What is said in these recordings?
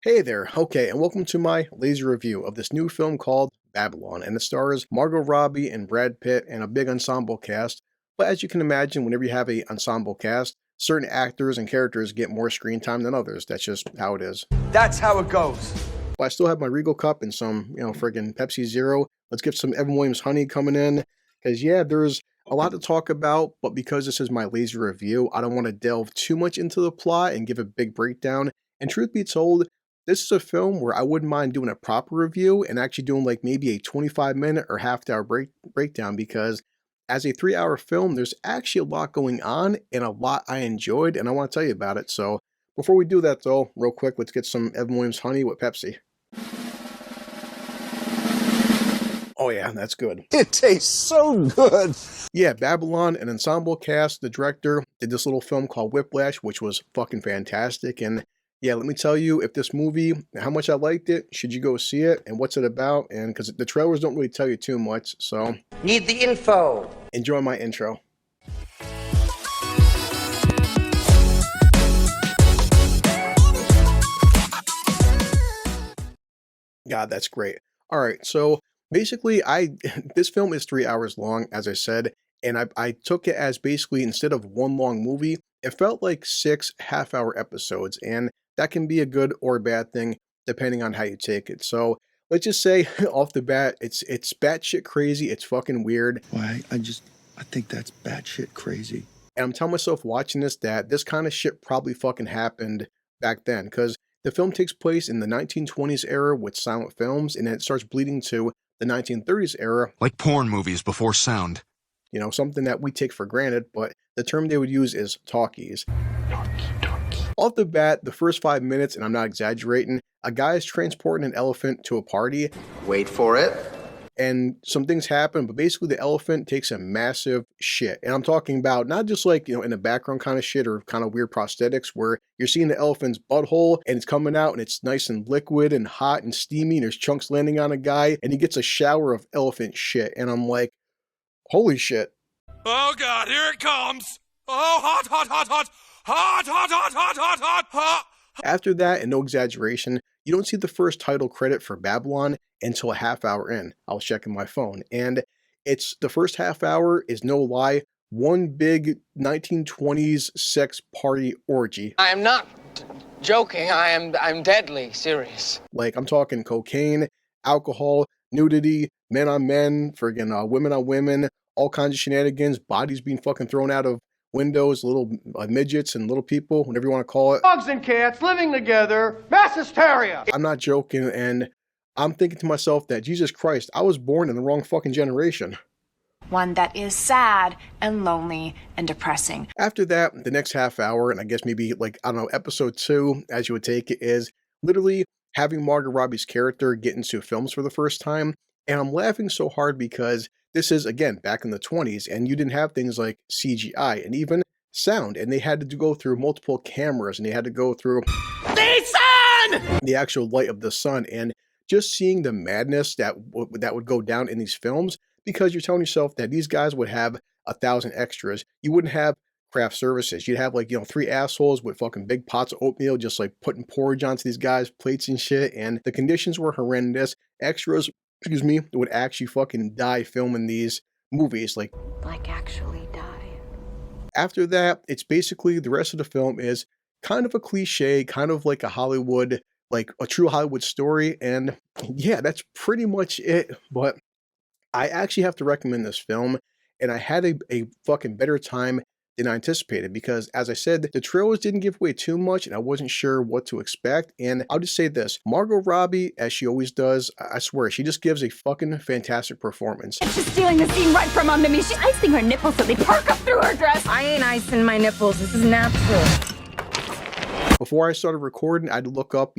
Hey there, okay, and welcome to my lazy review of this new film called Babylon, and it stars Margot Robbie and Brad Pitt and a big ensemble cast. But as you can imagine, whenever you have an ensemble cast, certain actors and characters get more screen time than others. That's just how it is. That's how it goes. But I still have my Regal Cup and some, friggin' Pepsi Zero. Let's get some Evan Williams honey coming in, because yeah, there's a lot to talk about, but because this is my lazy review, I don't want to delve too much into the plot and give a big breakdown. And truth be told, this is a film where I wouldn't mind doing a proper review and actually doing like maybe a 25-minute or half-hour breakdown, because as a 3-hour film, there's actually a lot going on and a lot I enjoyed, and I want to tell you about it. So before we do that though, real quick, let's get some Evan Williams honey with Pepsi. Oh yeah, that's good. It tastes so good. Yeah, Babylon, an ensemble cast. The director did this little film called Whiplash, which was fucking fantastic. And yeah, let me tell you, if this movie, how much I liked it, should you go see it, and what's it about? And because the trailers don't really tell you too much, so need the info. Enjoy my intro. God, that's great. All right, so basically, this film is 3 hours long, as I said, and I took it as basically instead of one long movie, it felt like 6 half-hour episodes, and that can be a good or a bad thing depending on how you take it. So let's just say off the bat, it's batshit crazy. It's fucking weird. Why? I think that's batshit crazy. And I'm telling myself watching that this kind of shit probably fucking happened back then, because the film takes place in the 1920s era with silent films, and then it starts bleeding to the 1930s era. Like porn movies before sound. You know, something that we take for granted, but the term they would use is talkies. Off the bat, the first 5 minutes, and I'm not exaggerating, a guy is transporting an elephant to a party. Wait for it. And some things happen, but basically the elephant takes a massive shit. And I'm talking about not just like, in the background kind of shit or kind of weird prosthetics where you're seeing the elephant's butthole and it's coming out and it's nice and liquid and hot and steamy and there's chunks landing on a guy and he gets a shower of elephant shit. And I'm like, holy shit. Oh God, here it comes. Oh, hot, hot, hot, hot, hot, hot, hot, hot, hot, hot, hot. After that, and no exaggeration, you don't see the first title credit for Babylon until a half hour in. I was checking my phone, and it's the first half hour is no lie, one big 1920s sex party orgy. I am not joking. I'm deadly serious. Like, I'm talking cocaine, alcohol, nudity, men on men, friggin' women on women, all kinds of shenanigans, bodies being fucking thrown out of windows, little midgets and little people, whatever you want to call it. Dogs and cats living together, mass hysteria. I'm not joking, and I'm thinking to myself that, Jesus Christ, I was born in the wrong fucking generation. One that is sad and lonely and depressing. After that, the next half hour, and I guess maybe like, I don't know, episode 2, as you would take it, is literally having Margot Robbie's character get into films for the first time. And I'm laughing so hard because this is, again, back in the 20s, and you didn't have things like CGI and even sound, and they had to go through multiple cameras, and they had to go through the actual light of the sun, and just seeing the madness that would go down in these films, because you're telling yourself that these guys would have 1,000 extras. You wouldn't have craft services. You'd have like, 3 assholes with fucking big pots of oatmeal, just like putting porridge onto these guys' plates and shit, and the conditions were horrendous. Extras, would actually fucking die filming these movies. Like actually die. After that, it's basically the rest of the film is kind of a cliche, kind of like a Hollywood, like a true Hollywood story. And yeah, that's pretty much it. But I actually have to recommend this film, and I had a fucking better time than I anticipated, because as I said, the trailers didn't give away too much and I wasn't sure what to expect. And I'll just say this, Margot Robbie, as she always does, I swear, she just gives a fucking fantastic performance. She's stealing the scene right from under me. She's icing her nipples so they perk up through her dress. I ain't icing my nipples. This is natural. Before I started recording, I had to look up,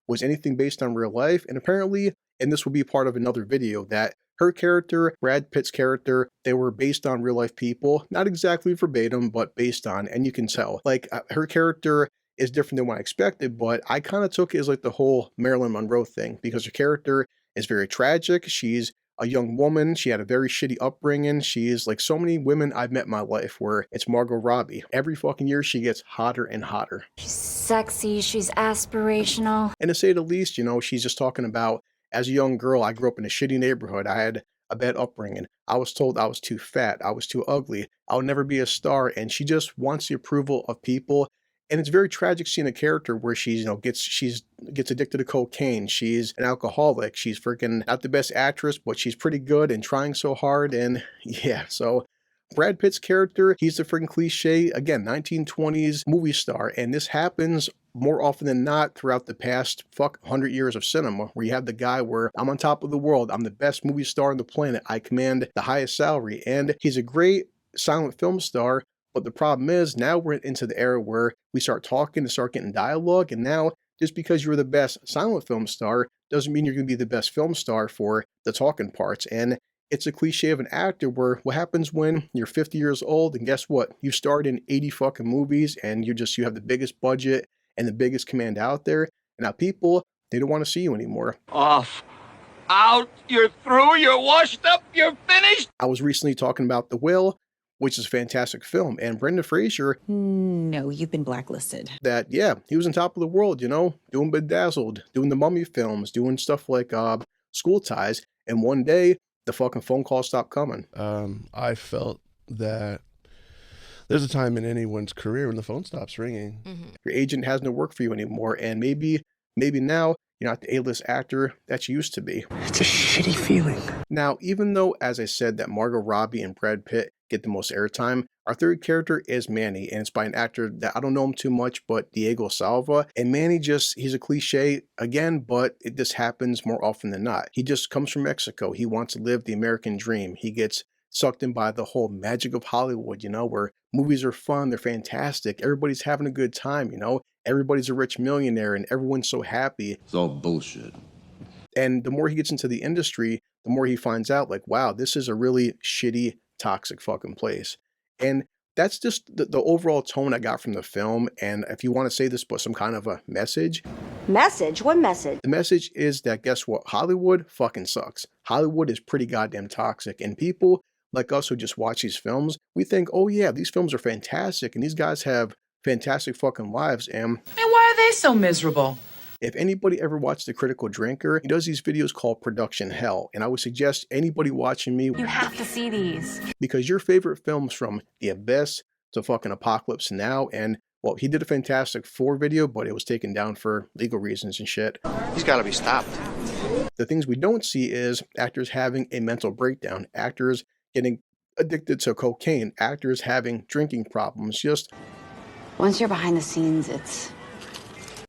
was anything based on real life? And apparently, and this will be part of another video, that her character, Brad Pitt's character, they were based on real life people. Not exactly verbatim, but based on, and you can tell. Like, her character is different than what I expected, but I kind of took it as like the whole Marilyn Monroe thing, because her character is very tragic. She's a young woman. She had a very shitty upbringing. She is like so many women I've met in my life where it's Margot Robbie. Every fucking year she gets hotter and hotter. She's sexy, she's aspirational. And to say the least, you know, she's just talking about, as a young girl, I grew up in a shitty neighborhood. I had a bad upbringing. I was told I was too fat. I was too ugly. I'll never be a star. And she just wants the approval of people. And it's very tragic seeing a character where she's, you know, gets addicted to cocaine. She's an alcoholic. She's freaking not the best actress, but she's pretty good and trying so hard. And yeah, so Brad Pitt's character, he's the freaking cliche, again, 1920s movie star. And this happens more often than not throughout the past 100 years of cinema, where you have the guy where I'm on top of the world. I'm the best movie star on the planet. I command the highest salary. And he's a great silent film star. But the problem is now we're into the era where we start talking and start getting dialogue. And now just because you're the best silent film star doesn't mean you're going to be the best film star for the talking parts. And it's a cliche of an actor where what happens when you're 50 years old and guess what? You starred in 80 fucking movies and you have the biggest budget and the biggest command out there. And now people, they don't want to see you anymore. Off. Out. You're through. You're washed up. You're finished. I was recently talking about The Whale, which is a fantastic film. And Brendan Fraser. No, you've been blacklisted. That, yeah, he was on top of the world, you know, doing Bedazzled, doing the Mummy films, doing stuff like School Ties. And one day, the fucking phone call stopped coming. I felt that there's a time in anyone's career when the phone stops ringing. Your agent has no work for you anymore. And maybe now you're not the A-list actor that you used to be. It's a shitty feeling. Now, even though, as I said, that Margot Robbie and Brad Pitt get the most airtime, our third character is Manny, and it's by an actor that I don't know him too much, but Diego Salva. And Manny he's a cliche again, but it just happens more often than not. He just comes from Mexico. He wants to live the American dream. He gets sucked in by the whole magic of Hollywood, you know, where movies are fun, they're fantastic, everybody's having a good time, you know, everybody's a rich millionaire and everyone's so happy. It's all bullshit. And the more he gets into the industry, the more he finds out like, wow, this is a really shitty, toxic fucking place. And that's just the overall tone I got from the film. And if you want to say this, but some kind of a message. Message? What message? The message is that guess what? Hollywood fucking sucks. Hollywood is pretty goddamn toxic. And people like us who just watch these films, we think, oh yeah, these films are fantastic and these guys have fantastic fucking lives. And why are they so miserable? If anybody ever watched The Critical Drinker, he does these videos called Production Hell. And I would suggest anybody watching me, You have to see these. because your favorite films from The Abyss to fucking Apocalypse Now, and well, he did a Fantastic Four video, but it was taken down for legal reasons and shit. He's got to be stopped. The things we don't see is actors having a mental breakdown, actors getting addicted to cocaine, actors having drinking problems. Just Once you're behind the scenes, it's...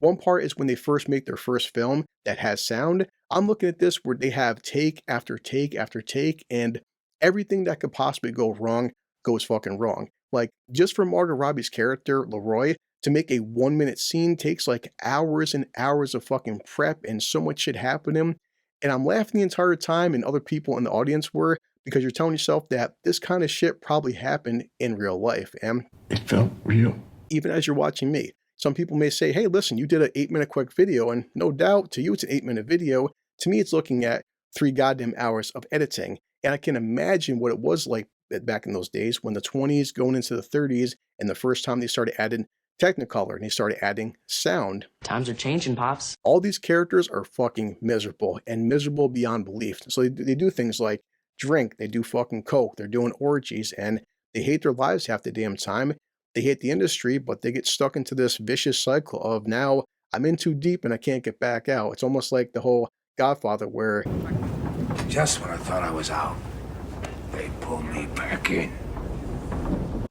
one part is when they first make their first film that has sound. I'm looking at this where they have take after take after take, and everything that could possibly go wrong goes fucking wrong. Like, just for Margot Robbie's character, Leroy, to make a 1-minute scene takes like hours and hours of fucking prep and so much shit happening. And I'm laughing the entire time, and other people in the audience were, because you're telling yourself that this kind of shit probably happened in real life. And it felt real. Even as you're watching me, some people may say, hey, listen, you did an 8-minute quick video, and no doubt to you it's an 8-minute video. To me, it's looking at 3 goddamn hours of editing. And I can imagine what it was like back in those days when the 20s going into the 30s and the first time they started adding Technicolor and they started adding sound. Times are changing, Pops. All these characters are fucking miserable and miserable beyond belief. So they do things like drink, they do fucking coke, they're doing orgies, and they hate their lives half the damn time. They hate the industry, but they get stuck into this vicious cycle of now I'm in too deep and I can't get back out. It's almost like the whole Godfather where Just when I thought I was out, they pulled me back in.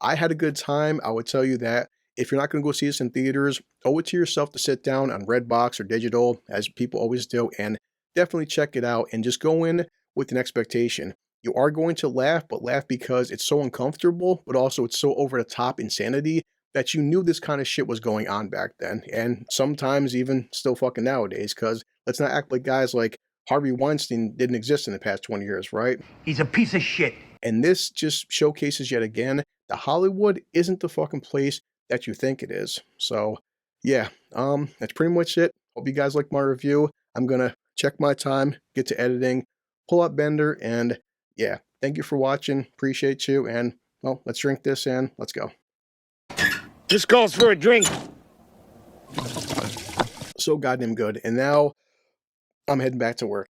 I had a good time. I would tell you that if you're not going to go see this in theaters, owe it to yourself to sit down on Redbox or digital, as people always do, and definitely check it out and just go in with an expectation. You are going to laugh, but laugh because it's so uncomfortable, but also it's so over the top insanity that you knew this kind of shit was going on back then. And sometimes even still fucking nowadays, because let's not act like guys like Harvey Weinstein didn't exist in the past 20 years, right? He's a piece of shit. And this just showcases yet again that Hollywood isn't the fucking place that you think it is. So yeah, that's pretty much it. Hope you guys like my review. I'm gonna check my time, get to editing, pull-up bender, and yeah, thank you for watching. Appreciate you, and well, let's drink this and let's go. This calls for a drink. So goddamn good. And now I'm heading back to work.